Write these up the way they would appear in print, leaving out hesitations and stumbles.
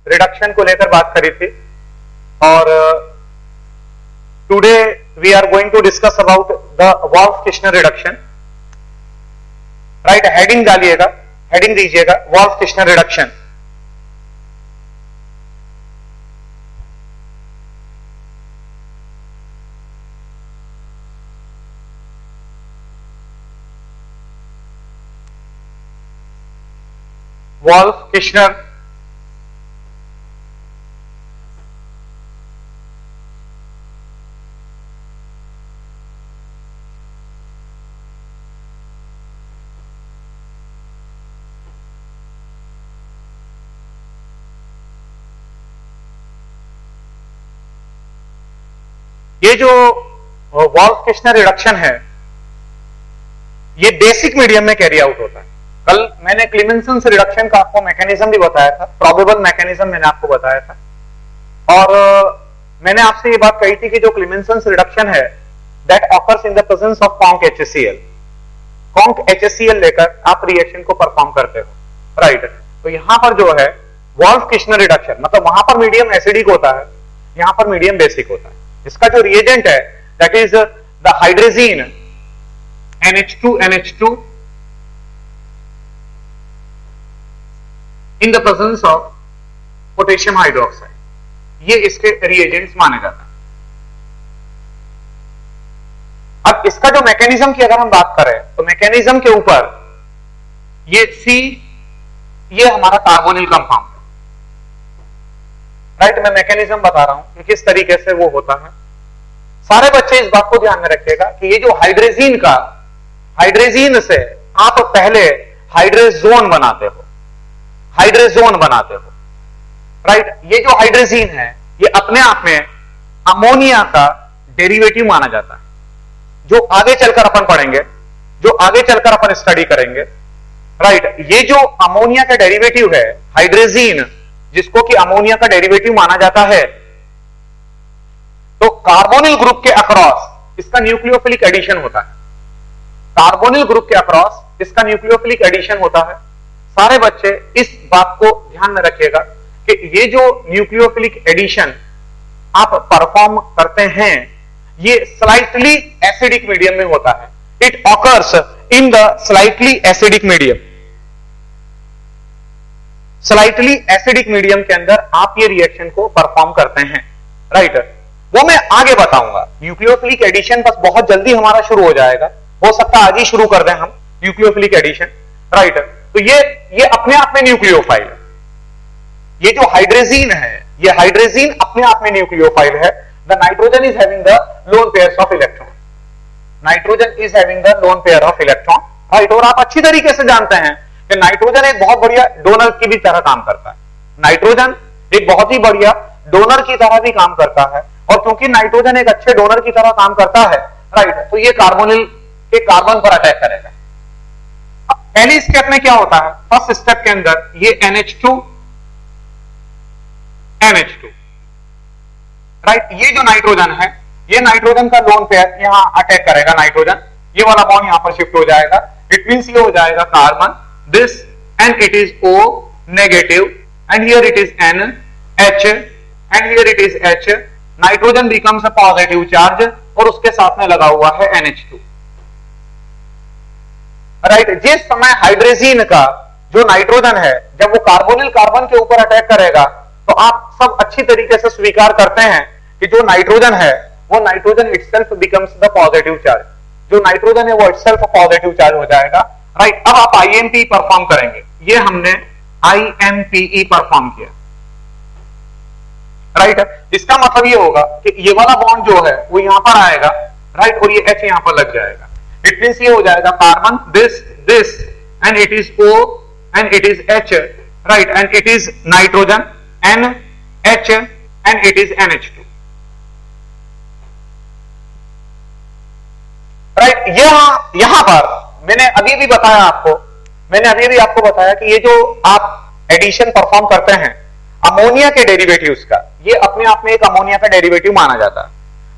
Reduction को लेकर बात करी थी और today we are going to discuss about the Wolff Kishner reduction. Right, heading डालिएगा, हेडिंग दीजिएगा वॉल्फ-किश्नर रिडक्शन। वॉल्फ-किश्नर ये जो वॉल्फ-किश्नर रिडक्शन है ये बेसिक मीडियम में कैरी आउट होता है। कल मैंने क्लीमेंसन रिडक्शन का आपको मैकेनिज्म भी बताया था, प्रोबेबल मैकेनिज्म मैंने आपको बताया था और मैंने आपसे ये बात कही थी कि जो क्लीमेंसन रिडक्शन है that occurs in the presence of conc HCl। Conc HCl लेकर आप रिएक्शन को परफॉर्म करते हो। राइट, तो यहां पर जो है वॉल्फ-किश्नर रिडक्शन मतलब वहां पर मीडियम एसिडिक होता है, यहां पर मीडियम बेसिक होता है। इसका जो रिएजेंट है that is the hydrazine NH2NH2 in the presence of potassium hydroxide, ये इसके रिएजेंट्स माने जाते हैं। अब इसका जो मैकेनिज्म की अगर हम बात करें तो मैकेनिज्म के ऊपर ये C ये हमारा कार्बोनिल कंपाउंड। राइट, मैं मैकेनिज्म बता रहा हूं कि किस तरीके से वो होता है। सारे बच्चे इस बात को ध्यान में रखिएगा कि ये जो हाइड्रोजीन से आप पहले हाइड्रोजोन बनाते हो, राइट। ये जो हाइड्रोजीन है ये अपने आप में अमोनिया का डेरिवेटिव माना जाता है, जो आगे चलकर अपन पढ़ेंगे, जो आगे चलकर अपन स्टडी करेंगे। राइट, ये जो अमोनिया का डेरिवेटिव है हाइड्रोजीन, जिसको कि अमोनिया का डेरिवेटिव माना जाता है, तो कार्बोनिल ग्रुप के अक्रॉस इसका न्यूक्लियोफिलिक एडिशन होता है। कार्बोनिल ग्रुप के अक्रॉस इसका न्यूक्लियोफिलिक एडिशन होता है। सारे बच्चे इस बात को ध्यान में रखिएगा कि ये जो न्यूक्लियोफिलिक एडिशन आप परफॉर्म करते हैं ये स्लाइटली एसिडिक मीडियम में होता है। It occurs in the slightly acidic medium. Slightly acidic medium के अंदर आप ये रिएक्शन को परफॉर्म करते हैं। राइट, वो मैं आगे बताऊंगा। न्यूक्लियोफिलिक एडिशन बस बहुत जल्दी हमारा शुरू हो जाएगा, हो सकता है आज ही शुरू कर दें हम न्यूक्लियोफिलिक एडिशन। राइट, तो ये अपने आप में न्यूक्लियोफाइल है। ये जो हाइड्रोजीन है ये हाइड्रोजीन अपने आप में न्यूक्लियोफाइल है। The nitrogen is having the lone pairs of electron. Nitrogen is having the lone pair of electron. Right, और आप अच्छी तरीके से जानते हैं कि नाइट्रोजन एक बहुत बढ़िया डोनर की भी तरह काम करता है। नाइट्रोजन एक बहुत ही बढ़िया डोनर की तरह भी काम करता है, और क्योंकि नाइट्रोजन एक अच्छे डोनर की तरह काम करता है, राइट, तो ये कार्बोनिल के कार्बन पर अटैक करेगा। पहली स्टेप में क्या होता है, फर्स्ट स्टेप के अंदर ये NH2 राइट, ये जो नाइट्रोजन है ये नाइट्रोजन का लोन पेयर यहां अटैक करेगा। नाइट्रोजन ये वाला बॉन्ड यहां पर शिफ्ट हो जाएगा। इट मींस ये हो जाएगा carbon this and it is O negative and here it is NH and here it is H। Nitrogen becomes a positive charge और उसके साथ में लगा हुआ है NH2। राइट, जिस समय हाइड्रोजीन का जो नाइट्रोजन है जब वो कार्बोनिल कार्बन के ऊपर अटैक करेगा तो आप सब अच्छी तरीके से स्वीकार करते हैं कि जो नाइट्रोजन है वो nitrogen itself becomes the positive charge. जो नाइट्रोजन है वो इटसेल्फ पॉजिटिव चार्ज हो जाएगा। राइट, अब आप IMP परफॉर्म करेंगे। ये हमने IMPE परफॉर्म किया। राइट, इसका मतलब ये होगा कि ये वाला बॉन्ड जो है वो यहां पर आएगा। राइट, और ये H यहां पर लग जाएगा। इट मींस ये हो जाएगा carbon this and it is O and it is H। Right, and it is nitrogen NH and it is NH2। Right, यहां पर मैंने अभी भी आपको बताया कि ये जो आप एडिशन परफॉर्म करते हैं अमोनिया के डेरिवेटिव्स का, ये अपने आप में एक अमोनिया का डेरिवेटिव माना जाता है।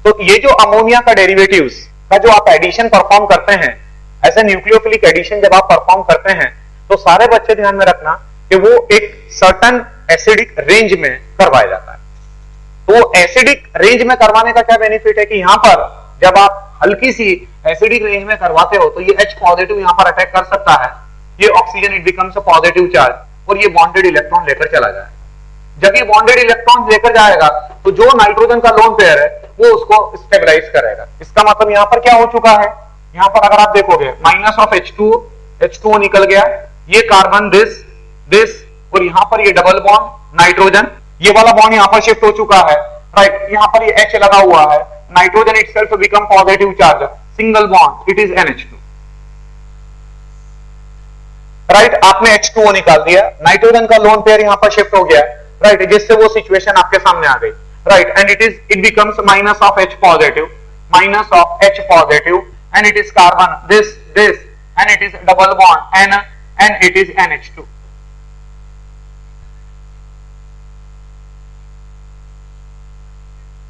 तो ये जो अमोनिया का डेरिवेटिव्स का जो आप एडिशन परफॉर्म करते हैं, ऐसे न्यूक्लियोफिलिक एडिशन जब आप परफॉर्म करते हैं तो सारे बच्चे ध्यान में रखना कि वो एक सर्टन एसिडिक रेंज में करवाया जाता है। तो एसिडिक रेंज में करवाने का क्या बेनिफिट है कि यहां पर जब आप हल्की सी एसिडिक रेंज में करवाते हो तो ये H पॉजिटिव यहां पर अटैक कर सकता है, ये oxygen it becomes a positive charge और ये बॉन्डेड इलेक्ट्रॉन लेकर चला जाएगा। जब ये बॉन्डेड इलेक्ट्रॉन लेकर जाएगा तो जो नाइट्रोजन का लोन पेयर है वो उसको स्टेबलाइज करेगा। इसका मतलब यहां पर क्या हो चुका है, यहां पर अगर आप देखोगे माइनस ऑफ H2O निकल गया, ये कार्बन दिस और यहां पर ये डबल बॉन्ड नाइट्रोजन, ये वाला बॉन्ड यहां पर शिफ्ट हो चुका है, राइट। यहां पर ये H लगा हुआ है, nitrogen itself become positive charge, single bond it is NH2, right. आपने H2O निकाल दिया, नाइट्रोजन का लोन पेयर यहां पर शिफ्ट हो गया, राइट, जिससे वो सिचुएशन आपके सामने आ गई, right. And it becomes minus of H positive and it is carbon this and it is double bond N and it is NH2।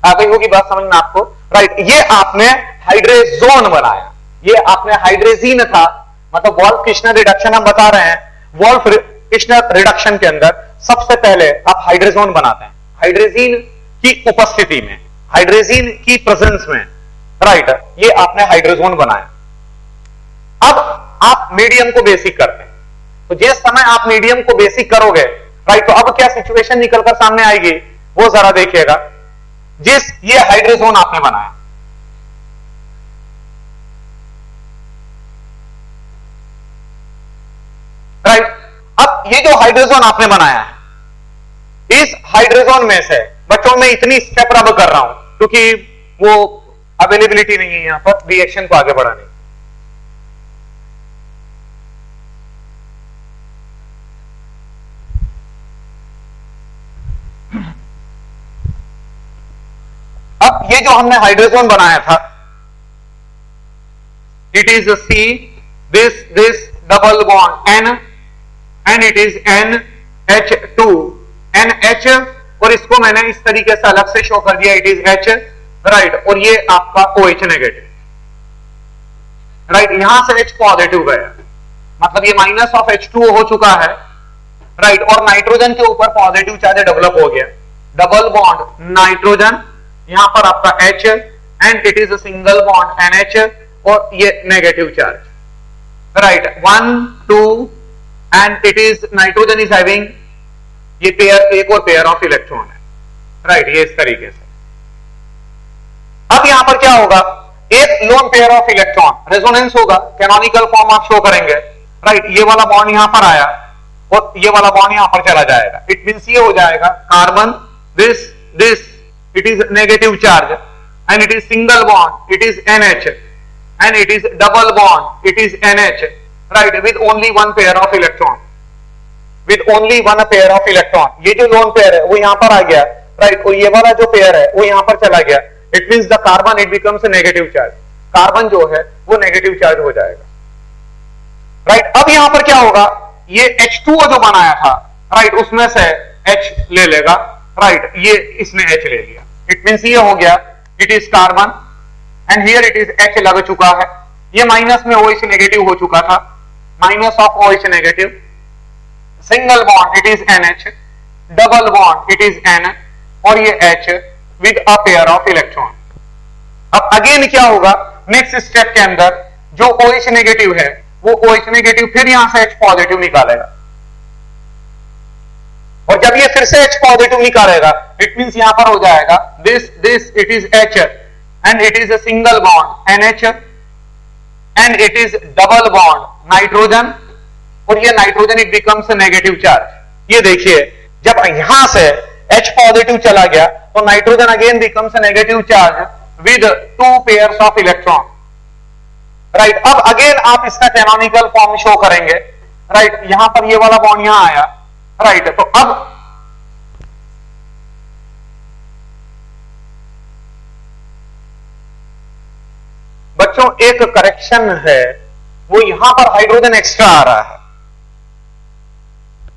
आ गई होगी बात समझ में आपको, राइट। ये आपने हाइड्रेजोन बनाया, ये आपने हाइड्रेजीन था, मतलब वॉल्फ किश्नर रिडक्शन हम बता रहे हैं। वॉल्फ किश्नर रिडक्शन के अंदर सबसे पहले आप हाइड्रेजोन बनाते हैं, हाइड्रेजीन की उपस्थिति में, हाइड्रेजीन की प्रेजेंस में, राइट। ये आपने हाइड्रेजोन बनाया। अब आप मीडियम को बेसिक करते हैं, तो जिस समय आप मीडियम को बेसिक करोगे, राइट, तो अब क्या सिचुएशन निकलकर सामने आएगी वो जरा देखिएगा। जिस ये हाइड्रोजोन आपने बनाया, राइट। अब ये जो हाइड्रोजोन आपने बनाया है, इस हाइड्रोजोन में से बच्चों में इतनी स्टेप रब कर रहा हूं क्योंकि वो अवेलेबिलिटी नहीं है यहां पर रिएक्शन को आगे बढ़ाने। अब ये जो हमने हाइड्रोजन बनाया था, it is see this double bond N and it is NH2 NH, और इसको मैंने इस तरीके से अलग से शो कर दिया, इट इज H, राइट। और ये आपका OH नेगेटिव, राइट। यहां से H पॉजिटिव गया, मतलब ये माइनस ऑफ H2O हो चुका है, राइट। और नाइट्रोजन के ऊपर पॉजिटिव चार्ज डेवलप हो गया, डबल बॉन्ड नाइट्रोजन, यहां पर आपका H and it is a single bond NH और ये negative charge, right. 1 2 and it is nitrogen is having ये पेयर, एक और पेयर ऑफ इलेक्ट्रॉन है, राइट। ये इस तरीके से। अब यहां पर क्या होगा, एक lone pair of electron resonance होगा, कैनोनिकल फॉर्म आप शो करेंगे, राइट। ये वाला बॉन्ड यहां पर आया और ये वाला बॉन्ड यहां पर चला जाएगा, इट मींस ये हो जाएगा carbon this it is negative charge and it is single bond it is NH and it is double bond it is NH, right, with only one pair of electron, with only one pair of electron। ये जो lone pair है वो यहां पर आ गया, right, और ये वाला जो pair है वो यहां पर चला गया, it means the carbon it becomes a negative charge, carbon जो है वो नेगेटिव चार्ज हो जाएगा, राइट। अब यहां पर क्या होगा, ये H2O जो बनाया था, राइट, उसमें से H ले लेगा, राइट, ये इसने H ले लिया, इट मींस ये हो गया it is carbon and here it is H लग चुका है, ये माइनस में OH नेगेटिव हो चुका था, minus of OH negative, single bond it is NH, double bond it is N और ये H with a pair of electron. अब अगेन क्या होगा, नेक्स्ट स्टेप के अंदर जो OH नेगेटिव है वो OH नेगेटिव फिर यहां से H पॉजिटिव निकालेगा, और जब ये फिर से H पॉजिटिव निकालेगा इट मींस यहां पर हो जाएगा this it is H and it is a single bond NH and it is double bond nitrogen और ये nitrogen it becomes negative charge. ये देखिए जब यहां से H पॉजिटिव चला गया तो nitrogen again becomes negative charge with 2 pairs of electron, right. अब अगेन आप इसका कैनोनिकल फॉर्म शो करेंगे, राइट। यहां पर ये वाला बॉन्ड यहां आया, राइट। तो अब बच्चों एक करेक्शन है, वो यहां पर हाइड्रोजन एक्स्ट्रा आ रहा है,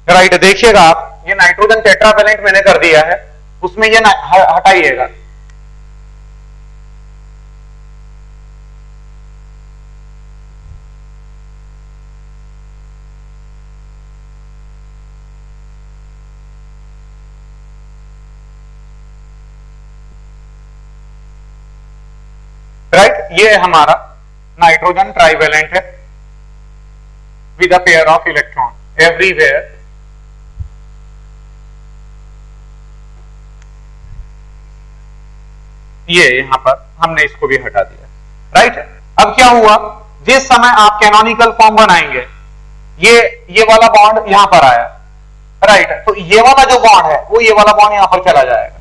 राइट। देखिएगा आप, ये नाइट्रोजन टेट्रावैलेंट मैंने कर दिया है, उसमें ये हटाइएगा, ये हमारा नाइट्रोजन ट्राइवेलेंट है with a pair of electron everywhere. ये यहां पर हमने इसको भी हटा दिया, राइट। अब क्या हुआ, जिस समय आप कैनोनिकल फॉर्म बनाएंगे, ये वाला बॉन्ड यहां पर आया, राइट, तो ये वाला जो बॉन्ड है वो ये वाला बॉन्ड यहां पर चला जाएगा,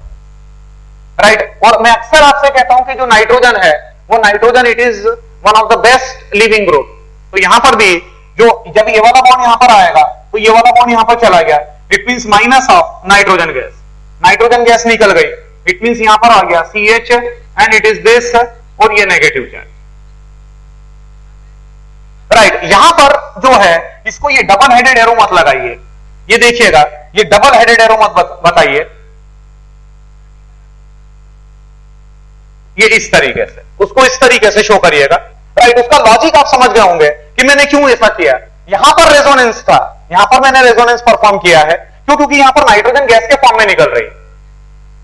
राइट। और मैं अक्सर आपसे कहता हूं कि जो नाइट्रोजन है वो nitrogen it is one of the best leaving group. तो यहां पर भी जो जब ये वाला बॉन्ड यहां पर आएगा तो ये वाला बॉन्ड यहां पर चला गया, it means minus of nitrogen gas, nitrogen gas निकल गई, इट मींस यहां पर आ गया CH and it is this और ये नेगेटिव चार्ज, राइट। यहां पर जो है इसको ये डबल हेडेड एरो मत लगाइए, ये देखिएगा ये डबल हेडेड एरो मत बताइए, ये इस तरीके से, उसको इस तरीके से शो करिएगा, राइट। उसका लॉजिक आप समझ गए होंगे कि मैंने क्यों ऐसा किया। यहां पर रेजोनेंस था, यहां पर मैंने रेजोनेंस परफॉर्म किया है, क्योंकि यहां पर नाइट्रोजन गैस के फॉर्म में निकल रही,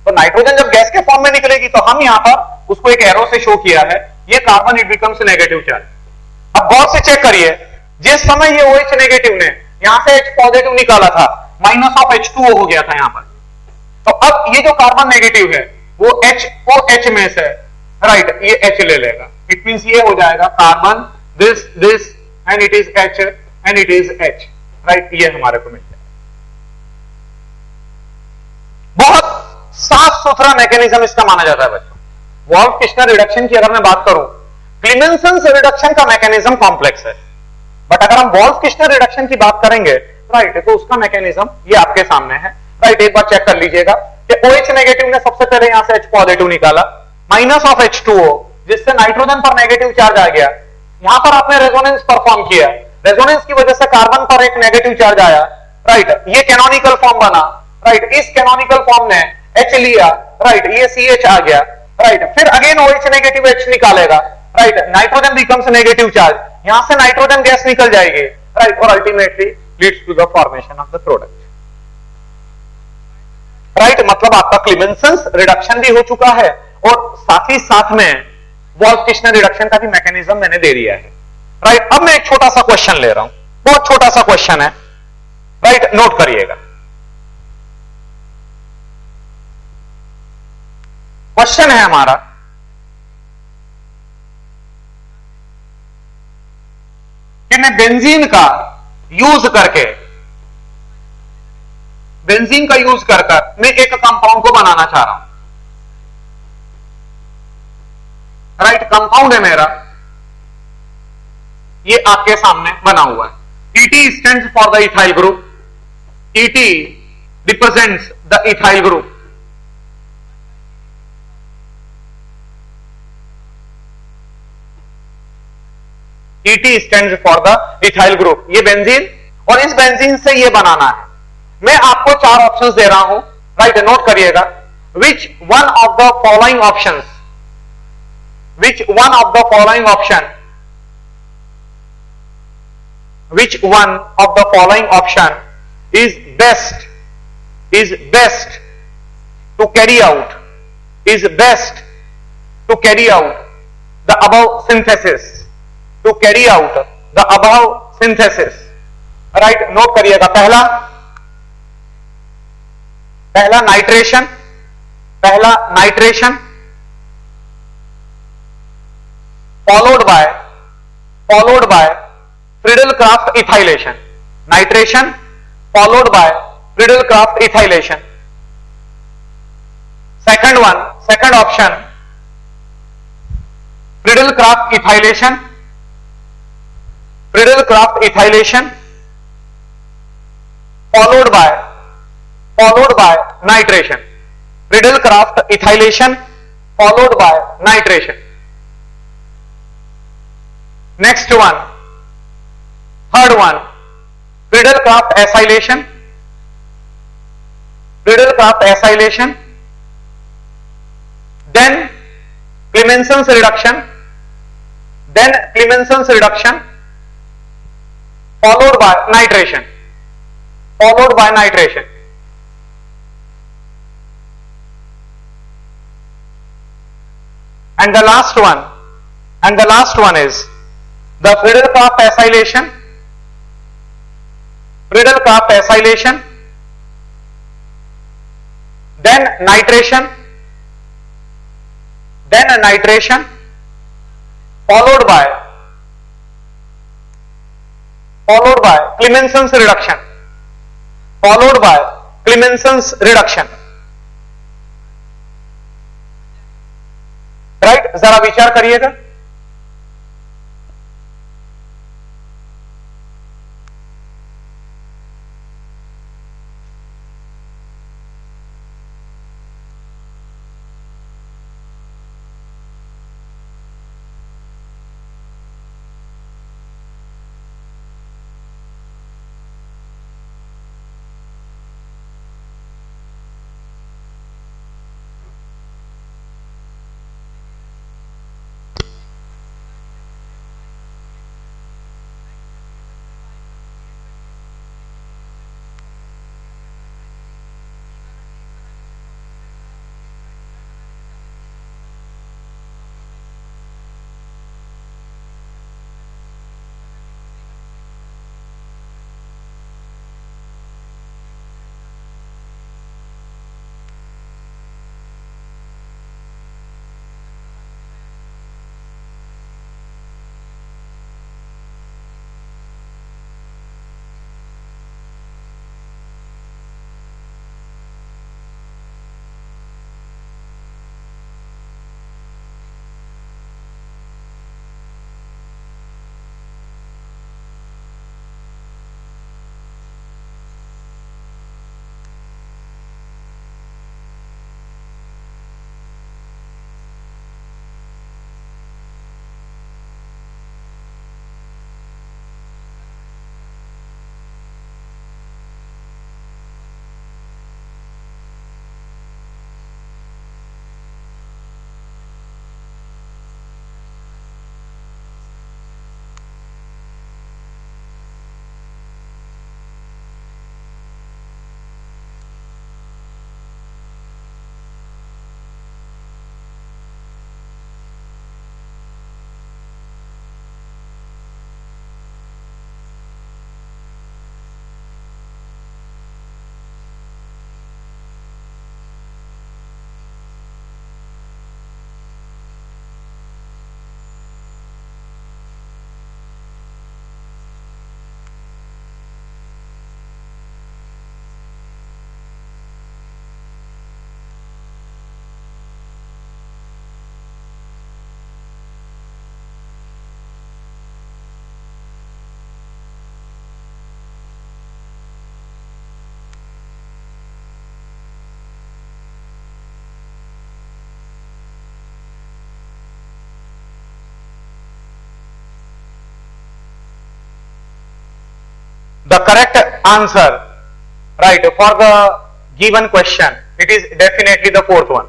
तो नाइट्रोजन जब गैस के फॉर्म में निकलेगी तो हम यहां पर उसको एक एरो से शो किया है, ये carbon it becomes negative charge. अब गौर से चेक करिए, जिस समय ये OH नेगेटिव ने यहां से H पॉजिटिव निकाला था, माइनस ऑफ H2O हो गया था यहां पर, तो अब ये जो कार्बन नेगेटिव है वो H को H में से, राइट, ये H ले लेगा, इट मींस ये हो जाएगा carbon this and it is H and it is H, right, ये हमारे को मिल जाएगा। बहुत साफ सुथरा मैकेनिज्म इसका माना जाता है बच्चों। वॉल्फ-किश्नर रिडक्शन की अगर मैं बात करूं, क्लीमेंसन रिडक्शन का मैकेनिज्म कॉम्प्लेक्स है, बट अगर हम वॉल्फ-किश्नर रिडक्शन की बात करेंगे, राइट, तो उसका मैकेनिज्म ये आपके सामने है, राइट। एक बार चेक कर लीजिएगा कि OH नेगेटिव ने सबसे पहले यहां से H पॉजिटिव निकाला, माइनस ऑफ H2O, जिससे नाइट्रोजन पर नेगेटिव चार्ज आ गया, यहां पर आपने रेजोनेंस परफॉर्म किया, रेजोनेंस की वजह से कार्बन पर एक नेगेटिव चार्ज आया, राइट, ये कैनोनिकल फॉर्म बना, राइट, इस कैनोनिकल फॉर्म ने H लिया, राइट, ये CH आ गया, राइट, फिर अगेन OH नेगेटिव H निकालेगा, right, nitrogen becomes negative charge, यहां से नाइट्रोजन गैस निकल जाएगी, राइट, और ultimately leads to the formation of the product, right. मतलब आपका क्लीमेंसन रिडक्शन भी हो चुका है और साथ ही साथ में वॉल्फ-किश्नर रिडक्शन का भी मैकेनिज्म मैंने दे दिया है, राइट। अब मैं एक छोटा सा क्वेश्चन ले रहा हूं, बहुत छोटा सा क्वेश्चन है, राइट, नोट करिएगा। क्वेश्चन है हमारा, कि मैं बेंजीन का यूज करके, बेंजीन का यूज कर मैं एक कंपाउंड को बनाना चाह रहा हूं, राइट, कंपाउंड है मेरा, ये आपके सामने बना हुआ है। ET stands for the ethyl group, ET represents the ethyl group, ET stands for the ethyl group, ये बेंजीन, और इस बेंजीन से ये बनाना है। मैं आपको 4 ऑप्शंस दे रहा हूं, राइट, नोट करिएगा। Which one of the following options, which one of the following option, which one of the following option is best to carry out, is best to carry out the above synthesis, to carry out the above synthesis, right, note करिएगा। पहला nitration followed by Friedel-Crafts ethylation, nitration followed by Friedel-Crafts ethylation. Second option, Friedel-Crafts ethylation followed by nitration, Friedel-Crafts ethylation followed by nitration. Next one, third one, Friedel-Crafts acylation, then Clemenson's reduction, followed by nitration, and the last one, and the last one is the Friedel-Crafts acylation, then nitration, followed by Clemenson's reduction, right जरा विचार करिएगा। The correct answer, right, for the given question, it is definitely the fourth one.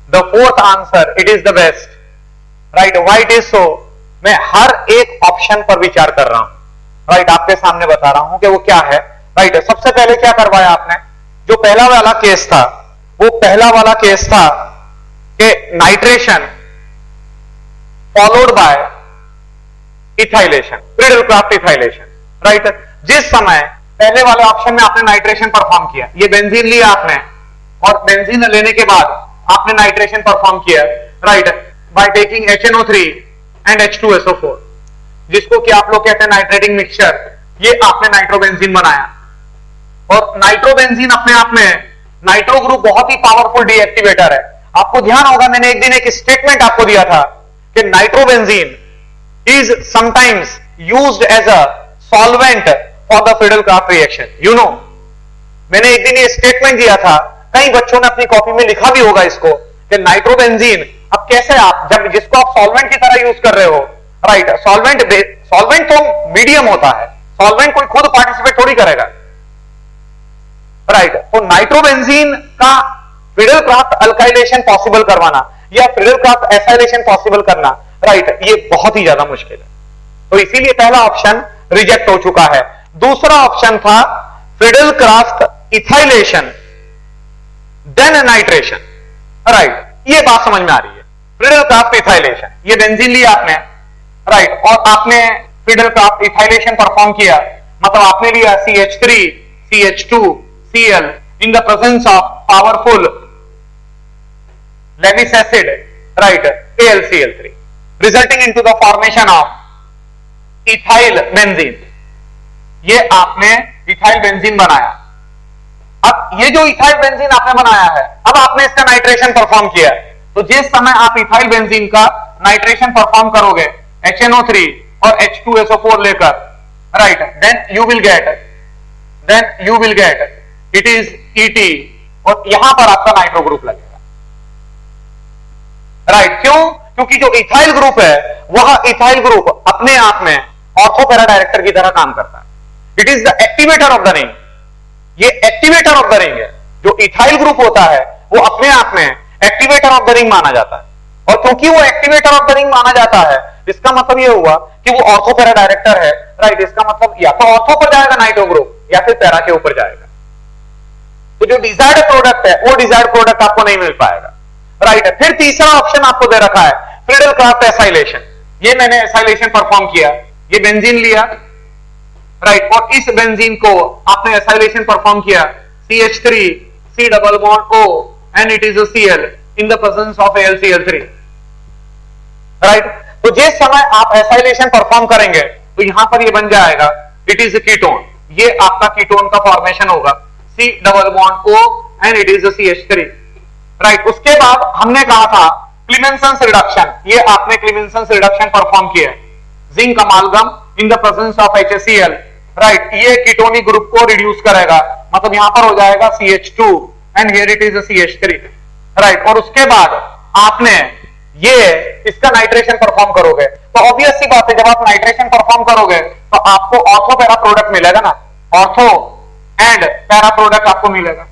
The fourth answer, it is the best, right? Why it is so? मैं हर एक option पर विचार कर रहा हूं, राइट, आपके सामने बता रहा हूं कि वो क्या है, राइट। सबसे पहले क्या करवाया आपने, जो पहला वाला केस था, वो पहला वाला केस था कि nitration followed by इथाइलेशन, Friedel-Crafts इथाइलेशन, right. जिस समय पहले वाले ऑप्शन में आपने नाइट्रेशन परफॉर्म किया, ये बेंजीन लिया आपने और बेंजीन लेने के बाद आपने नाइट्रेशन परफॉर्म किया, right, by taking HNO3 and H2SO4, जिसको कि आप लोग कहते हैं नाइट्रेटिंग मिक्सचर। ये आपने नाइट्रोबेंजीन बनाया और नाइट्रोबेंजीन अपने आप में, नाइट्रो ग्रुप बहुत ही पावरफुल डीएक्टिवेटर है। आपको ध्यान होगा, मैंने एक दिन एक स्टेटमेंट आपको दिया था कि nitrobenzene is sometimes used as a solvent for the Friedel Craft reaction, you know. मैंने एक दिन ये स्टेटमेंट दिया था, कई बच्चों ने अपनी कॉपी में लिखा भी होगा इसको कि नाइट्रोबेंजीन, अब कैसे आप जब जिसको आप सॉल्वेंट की तरह यूज कर रहे हो, राइट, सॉल्वेंट तो मीडियम होता है, सॉल्वेंट कोई खुद पार्टिसिपेट थोड़ी करेगा, राइट। तो नाइट्रोबेंजीन का फ्रीडल-क्राफ्ट अल्काइलेशन पॉसिबल करवाना या फ्रीडल-क्राफ्ट एसाइलेशन पॉसिबल करना, राइट, ये बहुत ही ज्यादा मुश्किल है। तो इसीलिए पहला ऑप्शन रिजेक्ट हो चुका है। दूसरा ऑप्शन था Friedel Craft ethylation then nitration, right. ये बात समझ में आ रही है। फ्रीडल-क्राफ्ट इथाइलेशन, ये बेंजीन लिया आपने, राइट, और आपने फ्रीडल-क्राफ्ट इथाइलेशन परफॉर्म किया, मतलब आपने लिया CH3 CH2 Cl in the presence of powerful Lewis acid, right, AlCl3, resulting into the formation of ethyl benzene. ये आपने इथाइल बेंजीन बनाया। अब ये जो इथाइल बेंजीन आपने बनाया है, अब आपने इसका नाइट्रेशन परफॉर्म किया, तो जिस समय आप इथाइल बेंजीन का नाइट्रेशन परफॉर्म करोगे HNO3 और H2SO4 लेकर, right, then you will get it is ET, और यहां पर आपका नाइट्रो ग्रुप लगेगा, राइट। क्यों? क्योंकि जो इथाइल ग्रुप है वह इथाइल ग्रुप अपने आप में ऑर्थो पैरा डायरेक्टर की तरह काम करता है। It is the activator of the ring, ये एक्टिवेटर ऑफ द रिंग है। जो इथाइल ग्रुप होता है वो अपने आप में एक्टिवेटर ऑफ द रिंग माना जाता है, और क्योंकि वो एक्टिवेटर ऑफ द रिंग माना जाता है, इसका मतलब ये हुआ कि वो ऑर्थो पैरा डायरेक्टर है, राइट। इसका मतलब या तो ऑर्थो पर जाएगा नाइट्रो ग्रुप या फिर पैरा के ऊपर जाएगा, तो जो डिजायर्ड प्रोडक्ट है वो डिजायर्ड प्रोडक्ट आपको नहीं मिल पाएगा, राइट। फिर तीसरा ऑप्शन आपको दे रखा है फ्रीडल-क्राफ्ट एसाइलेशन। ये मैंने एसाइलेशन परफॉर्म किया, ये बेंजीन लिया, राइट, और इस बेंजीन को आपने एसाइलेशन परफॉर्म किया, CH3 C double bond O and it is Cl in the presence of AlCl3, right. तो जिस समय आप एसाइलेशन परफॉर्म करेंगे तो यहां पर ये बन जाएगा इट इज कीटोन, ये आपका कीटोन का फॉर्मेशन होगा, C double bond O and it is CH3, right. उसके बाद हमने कहा था क्लीमेंसन्स रिडक्शन, ये आपने क्लीमेंसन्स रिडक्शन परफॉर्म किया, zinc अमालगम in the presence of HCl, right, ये कीटोनिक ग्रुप को रिड्यूस करेगा, मतलब यहां पर हो जाएगा CH2 and here it is CH3, right. और उसके बाद आपने ये इसका नाइट्रेशन परफॉर्म करोगे, तो ऑब्वियस सी बात है जब आप नाइट्रेशन परफॉर्म करोगे तो आपको ऑर्थो पैरा प्रोडक्ट मिलेगा ना, ऑर्थो एंड पैरा प्रोडक्ट आपको मिलेगा।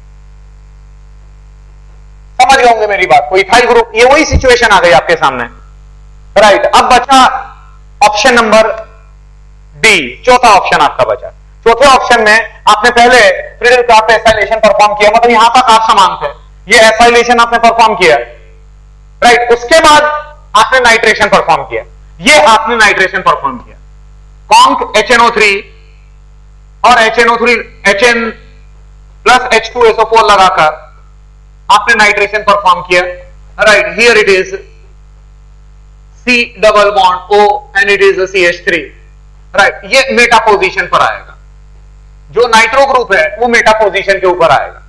समझ गए होंगे मेरी बात को, इथाइल ग्रुप, ये वही सिचुएशन आ गई आपके सामने, राइट। अब बचा ऑप्शन नंबर डी, चौथा ऑप्शन आपका बचा। चौथे ऑप्शन में आपने पहले फ्रीडल-क्राफ्ट एसाइलेशन परफॉर्म किया, मतलब यहां तक आप समान थे, ये एसाइलेशन आपने परफॉर्म किया, राइट। उसके बाद आपने नाइट्रेशन परफॉर्म किया, ये आपने नाइट्रेशन परफॉर्म किया, कॉन्क HNO3 और HNO3 HN प्लस H2SO4 लगाकर आपने नाइट्रेशन परफॉर्म किया, right, here it is C double bond O and it is CH3, right. ये मेटा पोजीशन पर आएगा, जो नाइट्रो ग्रुप है वो मेटा पोजीशन के ऊपर आएगा,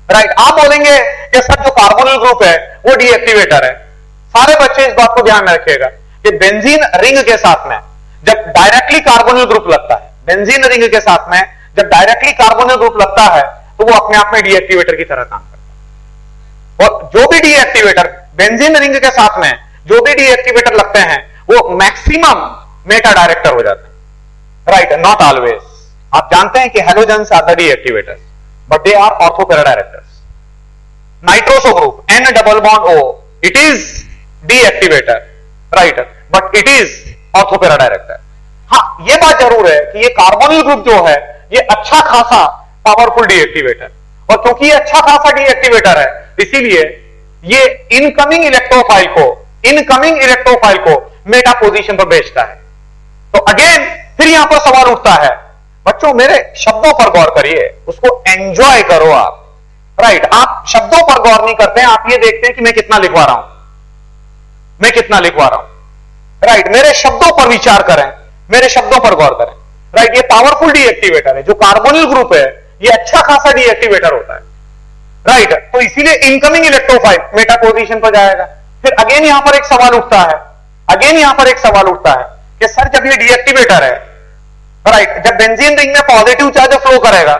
राइट। आप बोलेंगे कि सर जो कार्बोनिल ग्रुप है वो डीएक्टिवेटर है। सारे बच्चे इस बात को ध्यान में रखिएगा कि बेंजीन रिंग के साथ में जब डायरेक्टली कार्बोनिल ग्रुप लगता है, बेंजीन रिंग के साथ में जब डायरेक्टली कार्बोनिल ग्रुप लगता है तो वो अपने आप में डीएक्टिवेटर की तरह काम करता है, और जो भी डीएक्टिवेटर बेंजीन रिंग के साथ में जो भी डीएक्टिवेटर लगते हैं वो मैक्सिमम मेटा डायरेक्टर हो जाते हैं, राइट, नॉट ऑलवेज। आप जानते हैं कि halogens are the deactivators but they are ortho para directors. Nitroso group N double bond O, it is deactivator, right, but it is ortho para director. हाँ, ये बात जरूर है कि ये कार्बोनिल ग्रुप जो है ये अच्छा खासा पावरफुल डीएक्टिवेटर, और क्योंकि ये अच्छा खासा डीएक्टिवेटर है इसीलिए ये इनकमिंग इलेक्ट्रोफाइल को मेटा पोजीशन पर भेजता है। तो अगेन फिर यहां पर सवाल उठता है, बच्चों मेरे शब्दों पर गौर करिए, उसको एंजॉय करो आप, राइट। आप शब्दों पर गौर नहीं करते हैं, आप ये देखते हैं कि मैं कितना लिखवा रहा हूं, राइट। मेरे शब्दों पर विचार करें, मेरे शब्दों पर गौर करें, राइट। ये पावरफुल डीएक्टिवेटर है, जो कार्बोनिल ग्रुप है ये अच्छा खासा डीएक्टिवेटर होता है, राइट। तो इसीलिए इनकमिंग इलेक्ट्रोफाइल मेटा पोजीशन पर जाएगा। फिर अगेन यहां पर एक सवाल उठता है कि सर जब ये डीएक्टिवेटर है, राइट, जब बेंजीन रिंग में पॉजिटिव चार्ज फ्लो करेगा,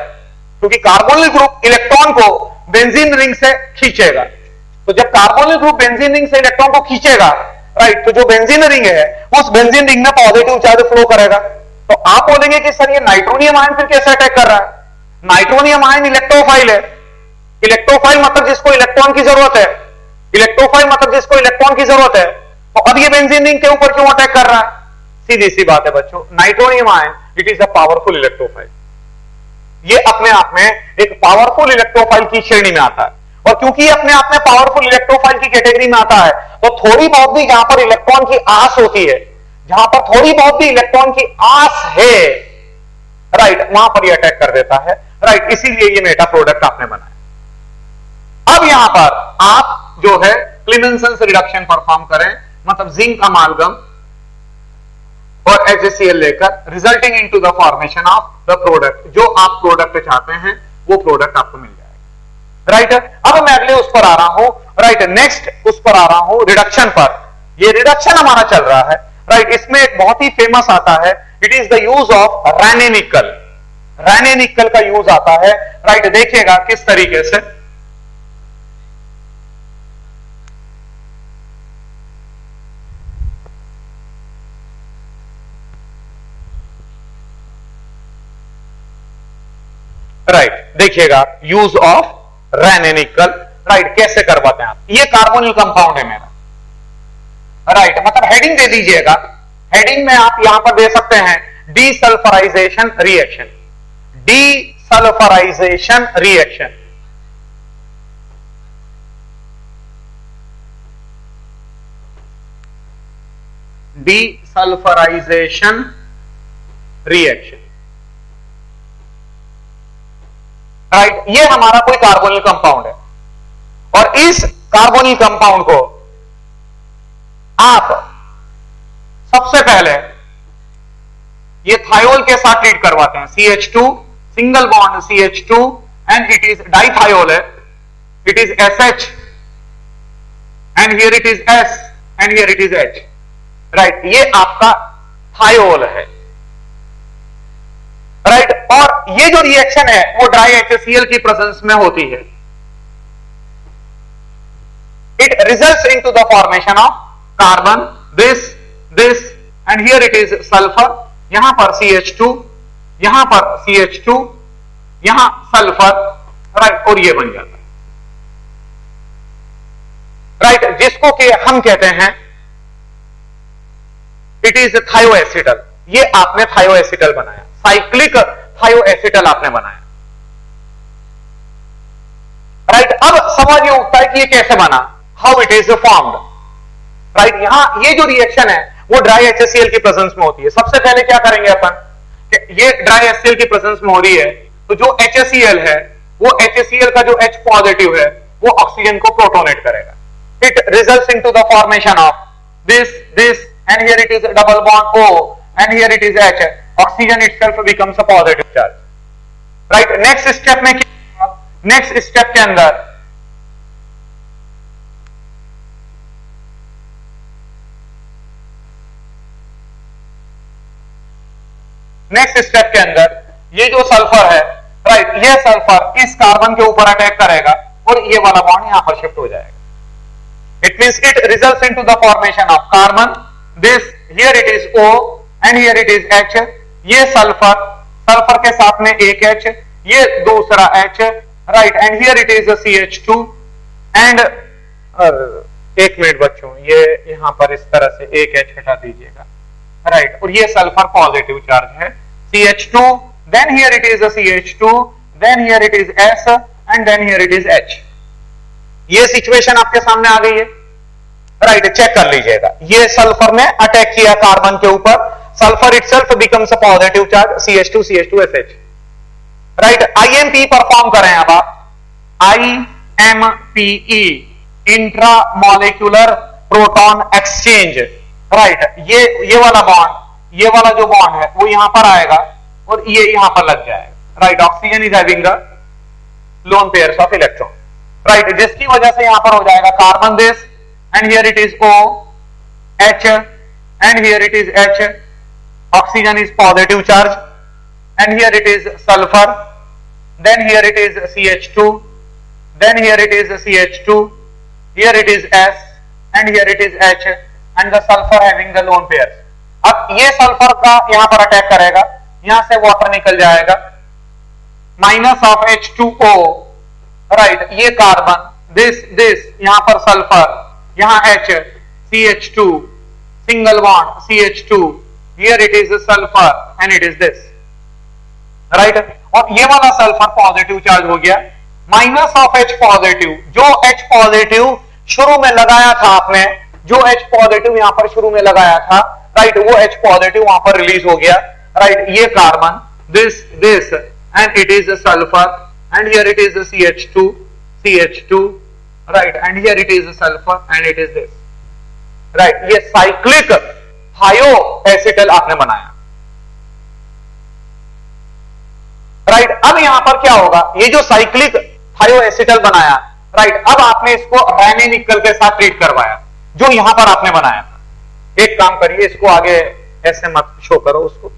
क्योंकि कार्बोनिल ग्रुप इलेक्ट्रॉन को बेंजीन रिंग से खींचेगा, तो जब कार्बोनिल ग्रुप बेंजीन रिंग से इलेक्ट्रॉन को खींचेगा, राइट, तो जो बेंजीन रिंग है उस बेंजीन रिंग में पॉजिटिव चार्ज फ्लो करेगा। तो आप बोलेंगे कि सर ये नाइट्रोनियम आयन फिर कैसे अटैक कर रहा है? नाइट्रोनियम आयन इलेक्ट्रोफाइल है, इलेक्ट्रोफाइल मतलब जिसको इलेक्ट्रॉन की जरूरत है, तो अब ये बेंजीन रिंग के ऊपर क्यों अटैक कर रहा है? सीधी सी बात है बच्चों, nitronium ion it is a powerful electrophile, ये अपने आप में एक पावरफुल इलेक्ट्रोफाइल की श्रेणी में आता है, और क्योंकि ये अपने आप में पावरफुल इलेक्ट्रोफाइल की कैटेगरी में आता है, तो थोड़ी बहुत भी जहां पर इलेक्ट्रॉन की आस होती है, जहां पर थोड़ी बहुत भी इलेक्ट्रॉन की आस है, राइट, वहां पर ये अटैक कर देता है, राइट, इसीलिए ये मेटा प्रोडक्ट आपने बनाया। अब यहां पर आप जो है क्लीमेंसन रिडक्शन परफॉर्म करें, मतलब जिंक अमालगम और HCl लेकर, resulting into the formation of the product. जो आप प्रोडक्ट चाहते हैं वो प्रोडक्ट आपको मिल जाएगा, राइट। अब मैं अगले उस पर आ रहा हूं, राइट, नेक्स्ट उस पर आ रहा हूं, रिडक्शन पर। ये रिडक्शन हमारा चल रहा है, राइट। इसमें एक बहुत ही फेमस आता है, it is the use of Raney nickel. Raney निकल का यूज आता है, राइट। देखिएगा किस तरीके से, राइट, देखिएगा यूज ऑफ रैने निकल, राइट, कैसे करवाते हैं आप। ये कार्बोनिल कंपाउंड है मेरा, राइट, मतलब हेडिंग दे दीजिएगा। हेडिंग में आप यहां पर दे सकते हैं desulphurisation reaction, desulphurisation reaction, desulphurisation reaction, right. ये हमारा कोई कार्बोनिल कंपाउंड है और इस कार्बोनिल कंपाउंड को आप सबसे पहले ये थायोल के साथ ट्रीट करवाते हैं, CH2 single bond CH2 and it is dithiol है, it is SH and here it is S and here it is H, right. ये आपका थायोल है, राइट। और ये जो रिएक्शन है वो ड्राई HCl की प्रेजेंस में होती है। It results into the formation of carbon, this and here it is sulphur, यहां पर CH2, यहां पर CH2, यहां सल्फर, राइट, और ये बन जाता है, राइट, जिसको कि हम कहते हैं इट इज थायोएसिटल। ये आपने थायोएसिटल बनाया, साइक्लिक थायोएसिटल आपने बनाया, राइट। अब सवाल ये उठता है कि ये कैसे बना, how it is formed, right. यहां ये जो रिएक्शन है वो ड्राई HCl की प्रेजेंस में होती है। सबसे पहले क्या करेंगे अपन, ये ड्राई HCl की प्रेजेंस में हो रही है, तो जो HCl है वो HCl का जो H पॉजिटिव है वो ऑक्सीजन को प्रोटोनेट करेगा। It results into the formation of this and here it is double bond O and here it is H, oxygen itself becomes a positive charge, right. Next step में क्या, next step के अंदर ये जो sulphur है, right, ये sulphur इस carbon के ऊपर अटैक करेगा और ये वाला बॉन्ड यहां पर शिफ्ट हो जाएगा। It means it results into the formation of carbon, this here it is O and here it is H, ये सल्फर, सल्फर के साथ में एक H, ये दूसरा H, right, and here it is CH2 and एक मिनट बच्चों, ये यहां पर इस तरह से एक H हटा दीजिएगा, राइट, और ये सल्फर पॉजिटिव चार्ज है, CH2, then here it is a CH2, then here it is S and then here it is H। ये सिचुएशन आपके सामने आ गई है, राइट, चेक कर लीजिएगा। ये सल्फर ने अटैक किया कार्बन के ऊपर, sulphur itself becomes a positive charge, CH2SH, right. IMP perform करें अब आप, IMPE, intra molecular proton exchange, right. ये वाला बॉन्ड, ये वाला जो बॉन्ड है वो यहां पर आएगा और ये यहां पर लग जाएगा, right. Oxygen is having the lone pairs of electron, right, जिसकी वजह से यहां पर हो जाएगा carbon this and here it is O, H and here it is H, oxygen is positive charge and here it is sulphur, then here it is CH2, then here it is CH2, here it is S and here it is H and the sulphur having the lone pairs. अब ये sulphur का यहां पर attack करेगा, यहां से water निकल जाएगा, माइनस ऑफ H2O, राइट, ये कार्बन, दिस यहां पर सल्फर, यहां H, CH2 single bond CH2, here it is sulphur and it is this, right. और ये वाला सल्फर पॉजिटिव चार्ज हो गया, माइनस ऑफ H पॉजिटिव, जो H पॉजिटिव शुरू में लगाया था आपने, जो H पॉजिटिव यहां पर शुरू में लगाया था, राइट, वो H पॉजिटिव वहां पर रिलीज हो गया, राइट, ये carbon, this and it is a sulfur and here it is a CH2, right, and here it is a sulfur and it is this, right, ये साइक्लिक थायोएसिटल आपने बनाया, right. अब यहां पर क्या होगा, ये जो साइक्लिक थायोएसिटल बनाया, राइट, अब आपने इसको रायने निकल के साथ ट्रीट करवाया, जो यहां पर आपने बनाया था। एक काम करिए, इसको आगे ऐसे मत शो करो उसको,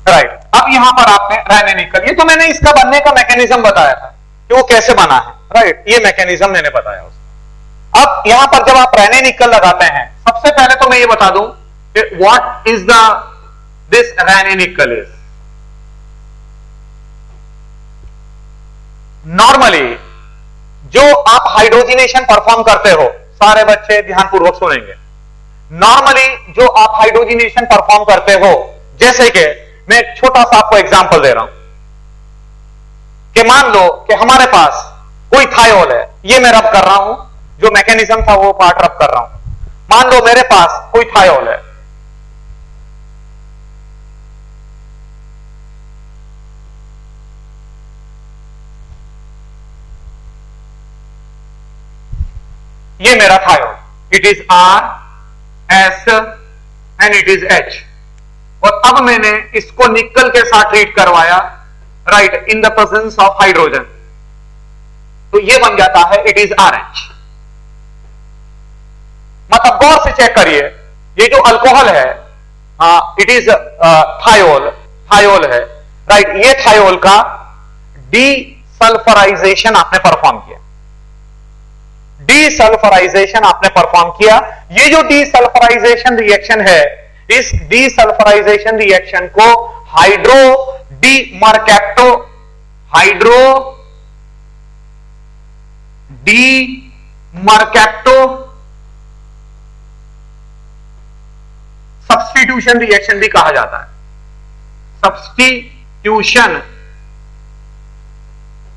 राइट। अब यहां पर आपने रायने निकल, ये तो मैंने इसका बनने का मैकेनिज्म बताया था कि वो कैसे बना है, राइट, ये मैकेनिज्म मैंने बताया उसको। अब यहां पर जब आप रायने निकल लगाते हैं, सबसे पहले तो मैं ये बता दूं कि व्हाट इज दिस रायने निकल इज। नॉर्मली जो आप हाइड्रोजिनेशन परफॉर्म करते हो, सारे बच्चे ध्यानपूर्वक सुनेंगे, नॉर्मली जो आप हाइड्रोजिनेशन परफॉर्म करते हो, जैसे कि मैं एक छोटा सा आपको एग्जांपल दे रहा हूं कि मान लो कि हमारे पास कोई थायोल है, ये मैं रब कर रहा हूं, जो मैकेनिज्म था वो पार्ट रब कर रहा हूं। मान लो मेरे पास कोई थायोल है, ये मेरा thiol, it is R, S and it is H, और अब मैंने इसको निकल के साथ ट्रीट करवाया, right, in the presence of hydrogen, तो ये बन जाता है इट इज RH। मतलब गौर से चेक करिए, ये जो अल्कोहल है, इट इज थायोल है, राइट, ये थायोल का डीसल्फराइजेशन आपने परफॉर्म किया, डीसल्फराइजेशन आपने परफॉर्म किया। ये जो डीसल्फराइजेशन रिएक्शन है, इस डीसल्फराइजेशन रिएक्शन को हाइड्रो डीमरकैप्टो सब्स्टिट्यूशन रिएक्शन भी कहा जाता है, सब्स्टिट्यूशन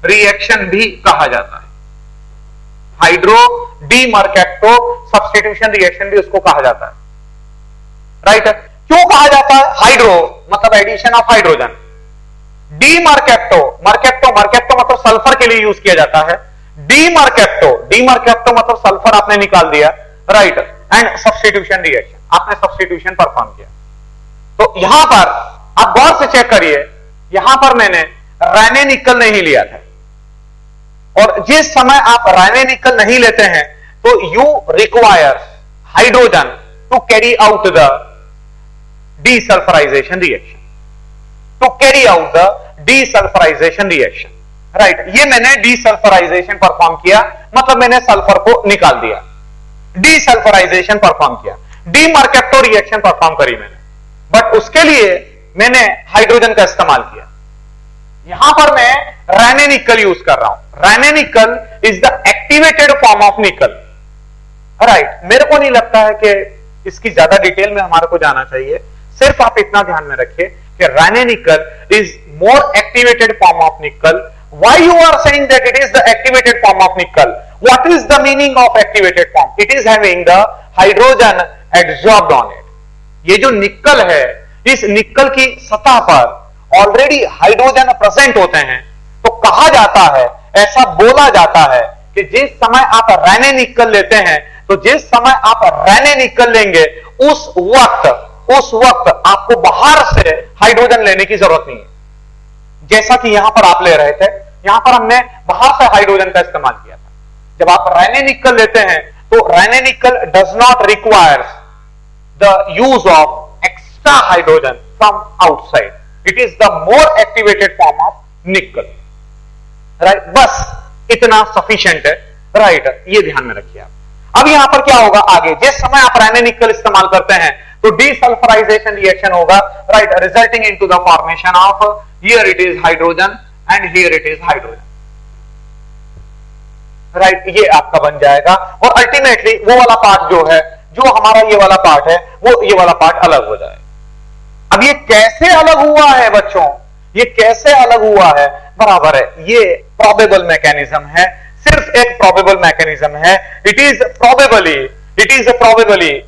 रिएक्शन भी कहा जाता है, हाइड्रो डीमरकैप्टो सब्स्टिट्यूशन रिएक्शन भी उसको कहा जाता है, राइट। क्यों कहा जाता है? हाइड्रो मतलब एडिशन ऑफ हाइड्रोजन, डीमरकैप्टो, मरकैप्टो मतलब सल्फर के लिए यूज किया जाता है, डीमरकैप्टो मतलब सल्फर आपने निकाल दिया, राइट, एंड सब्स्टिट्यूशन रिएक्शन, आपने सब्स्टिट्यूशन परफॉर्म किया। तो यहां पर आप गौर से चेक करिए, यहां पर मैंने रायने निकल नहीं लिया था, और जिस समय आप रायने निकल नहीं लेते हैं तो you require hydrogen to carry out the desulphurisation reaction, right. ये मैंने डीसल्फराइजेशन परफॉर्म किया, मतलब मैंने सल्फर को निकाल दिया, डीसल्फराइजेशन परफॉर्म किया, डीमरकैप्टो रिएक्शन परफॉर्म करी मैंने, बट उसके लिए मैंने हाइड्रोजन का इस्तेमाल किया। यहां पर मैं रायने निकल यूज कर रहा हूं, रायने निकल is the activated form of निकल, राइट। मेरे को नहीं लगता है कि इसकी ज्यादा डिटेल में हमारे को जाना चाहिए, सिर्फ आप इतना ध्यान में रखिए कि रायने निकल is more activated form of निकल। Why you are saying that it is the activated form of nickel? What is the meaning of activated form? It is having the hydrogen adsorbed on it. ये जो निकल है, इस निकल की सतह पर ऑलरेडी हाइड्रोजन प्रेजेंट होते हैं, तो कहा जाता है, ऐसा बोला जाता है कि जिस समय आप रायने निकल लेते हैं, तो जिस समय आप रायने निकल लेंगे उस वक्त आपको बाहर से हाइड्रोजन लेने की जरूरत नहीं है, जैसा कि यहां पर आप ले रहे थे। यहां पर हमने बाहर से हाइड्रोजन का इस्तेमाल किया था। जब आप रायने निकल लेते हैं तो रायने निकल does not require the use of extra hydrogen from outside, it is the more activated form of निकल, राइट। बस इतना सफिशिएंट है, राइट, ये ध्यान में रखिए आप। अब यहां पर क्या होगा आगे, जिस समय आप रायने निकल इस्तेमाल करते हैं तो डीसल्फराइजेशन रिएक्शन होगा, right, resulting into the formation of, here it is hydrogen and here it is hydrogen, right, ये आपका बन जाएगा। और अल्टीमेटली वो वाला पार्ट जो है जो हमारा ये वाला पार्ट है वो ये वाला पार्ट अलग हो जाए। अब ये कैसे अलग हुआ है बच्चों, ये कैसे अलग हुआ है, बराबर है, ये प्रोबेबल मैकेनिज्म है, सिर्फ एक प्रोबेबल मैकेनिज्म है। It is probably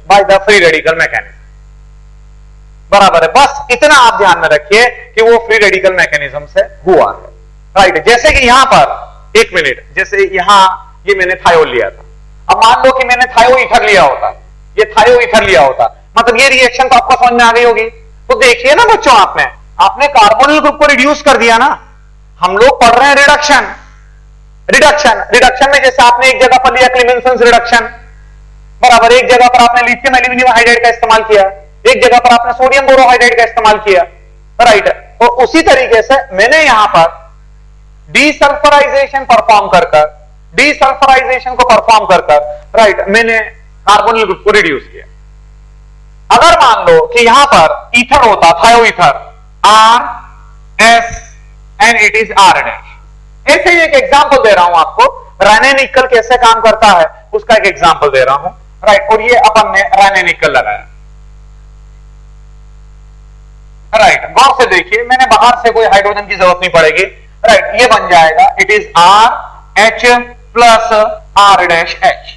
by the free radical mechanism, बराबर है। बस इतना आप ध्यान में रखिए कि वो फ्री रेडिकल मैकेनिज्म से हुआ है, राइट। जैसे कि यहां पर एक मिनट, जैसे यहां ये मैंने थायोल लिया था, अब मान लो कि मैंने थायो ईथर लिया होता, ये थायो ईथर लिया होता, मतलब ये रिएक्शन तो आपको समझ में आ गई होगी। तो देखिए ना बच्चों, आपने कार्बोनिल ग्रुप को रिड्यूस कर दिया ना। हम लोग पढ़ रहे हैं रिडक्शन में जैसे आपने एक जगह पर लिया क्लीमेंसन्स रिडक्शन, बराबर, एक जगह पर आपने लिथियम एल्यूमिनियम हाइड्राइड का इस्तेमाल किया, एक जगह पर आपने सोडियम बोरोहाइड्राइड का इस्तेमाल किया, राइट। तो उसी तरीके से मैंने यहां पर डीसल्फराइजेशन को परफॉर्म कर राइट, मैंने कार्बोनिल ग्रुप को रिड्यूस किया। अगर मान लो कि यहां पर ईथर होता, थायो ether, RS and it is R dash. ऐसे ही एक एग्जांपल दे रहा हूं आपको, रेने निकल कैसे काम करता है उसका एक एग्जांपल दे रहा हूं, राइट। और ये अपन ने रेने निकल लगाया, राइट। गौर से देखिए, मैंने बाहर से कोई हाइड्रोजन की जरूरत नहीं पड़ेगी, राइट। ये बन जाएगा it is RH plus R dash H,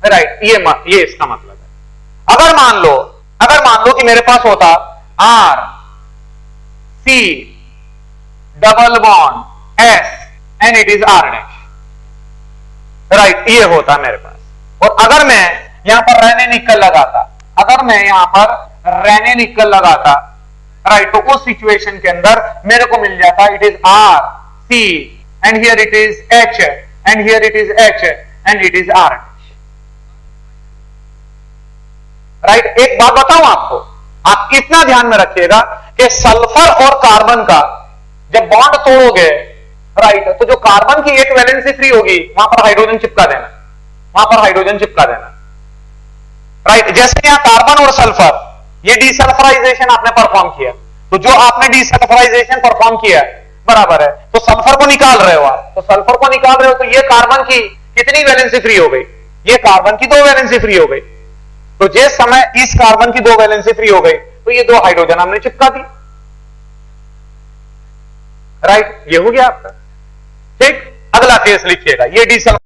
right. ये इसका मतलब है। अगर मान लो कि मेरे पास होता RC double bond S and it is R dash, right, ये होता मेरे पास। और अगर मैं यहां पर रेने निकल लगाता, राइट, तो उस सिचुएशन के अंदर मेरे को मिल जाता it is RC and here it is H and here it is H and it is R, right. एक बात बताऊं आपको, आप इतना ध्यान में रखिएगा कि सल्फर और कार्बन का जब बॉन्ड तोड़ोगे, राइट, तो जो कार्बन की एक वैलेंसी फ्री होगी वहां पर हाइड्रोजन चिपका देना, राइट। जैसे यहां कार्बन और सल्फर, ये डीसल्फराइजेशन आपने परफॉर्म किया, तो जो आपने डीसल्फराइजेशन परफॉर्म किया, बराबर है, तो सल्फर को निकाल रहे हो आप, तो ये कार्बन की कितनी वैलेंसी फ्री हो गई, ये कार्बन की 2 वैलेंसी फ्री हो गई। तो जिस समय इस कार्बन की 2 वैलेंसी फ्री हो गई तो ये 2 हाइड्रोजन हमने चिपका दी, राइट। ये हो गया आपका, ठीक। अगला केस लिखिएगा, ये डीसल्फर